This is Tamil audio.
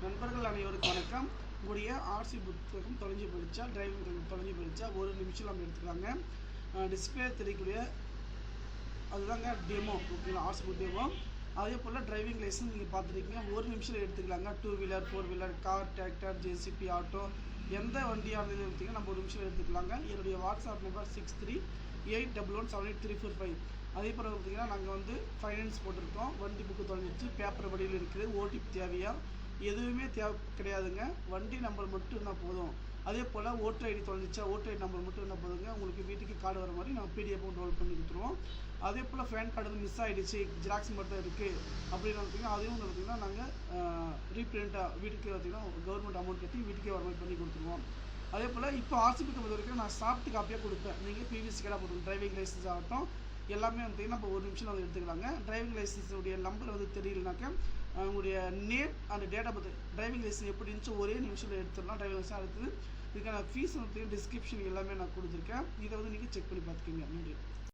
நண்பர்கள் அனைவருக்கும் வணக்கம். உங்களுடைய ஆர்சி புத்தகம் தொலைஞ்சு போயிடுச்சா, டிரைவிங் தொலைஞ்சு போயிடுச்சா, ஒரு நிமிஷம் நம்ம எடுத்துக்கலாங்க. டிஸ்பிளே தெரியக்கூடிய அதுதாங்க டெமோ, ஓகேங்களா? RC book demo. அதே போல் டிரைவிங் லைசன்ஸ் நீங்கள் பார்த்துருக்கீங்க, ஒரு நிமிஷத்தில் எடுத்துக்கலாங்க. 2 wheeler 4 wheeler car, tractor, JCB, auto, எந்த வண்டியாக இருந்தது எடுத்தீங்க நம்ம ஒரு நிமிஷம் எடுத்துக்கலாங்க. என்னுடைய வாட்ஸ்அப் நம்பர் 6381178345. அதே போல் பார்த்தீங்கன்னா நாங்கள் வந்து ஃபைனான்ஸ் போட்டிருக்கோம். வண்டி புக்கு தொலைஞ்சிச்சு, பேப்பர் வழியில் இருக்குது. ஓடிபி தேவையா? எதுவுமே தேவை கிடையாதுங்க. வண்டி நம்பர் மட்டும் இருந்தால் போதும். அதே போல் ஓட்டர் ஐடி தொலைஞ்சிச்சா, ஓட்டர் ஐடி நம்பர் மட்டும் இருந்தால் போதுங்க. உங்களுக்கு வீட்டுக்கு கார்டு வர மாதிரி நாங்கள் பிடிஎஃப் டவுன்லோட் பண்ணி கொடுத்துருவோம். அதே போல் பேன் கார்டு வந்து மிஸ் ஆகிடுச்சு, ஜெராக்ஸ் மட்டும் இருக்குது அப்படின்னு பார்த்தீங்கன்னா அதையும் பார்த்தீங்கன்னா நாங்கள் ரீப்ரிண்ட்டாக வீட்டுக்கே பார்த்தீங்கன்னா கவர்மெண்ட் அமௌண்ட் கட்டி வீட்டுக்கே வர மாதிரி பண்ணி கொடுத்துருவோம். அதே போல் இப்போ ஆர்சிபுக்கு பொறுத்த வரைக்கும் நான் சாஃப்ட் காப்பியாக கொடுப்பேன். நீங்கள் பிவிசி கார்டாக போட்டுருங்க. டிரைவிங் லைசன்ஸ் ஆகட்டும் எல்லாமே பார்த்தீங்கன்னா இப்போ ஒரு நிமிஷம் அதை எடுத்துக்கலாங்க. டிரைவிங் லைசன்ஸுடைய நம்பர் வந்து தெரியலனாக்கா உங்களுடைய name and date of birth, driving licence எப்படி இருந்துச்சு ஒரே நிமிஷத்தில் எடுத்துடலாம். டிரைவிங் லைசன்ஸ் அடுத்தது இதுக்கான ஃபீஸ் வந்து டிஸ்கிரிப்ஷன் எல்லாமே நான் கொடுத்துருக்கேன். இதை வந்து நீங்கள் செக் பண்ணி பார்த்துக்கோங்க. நன்றி.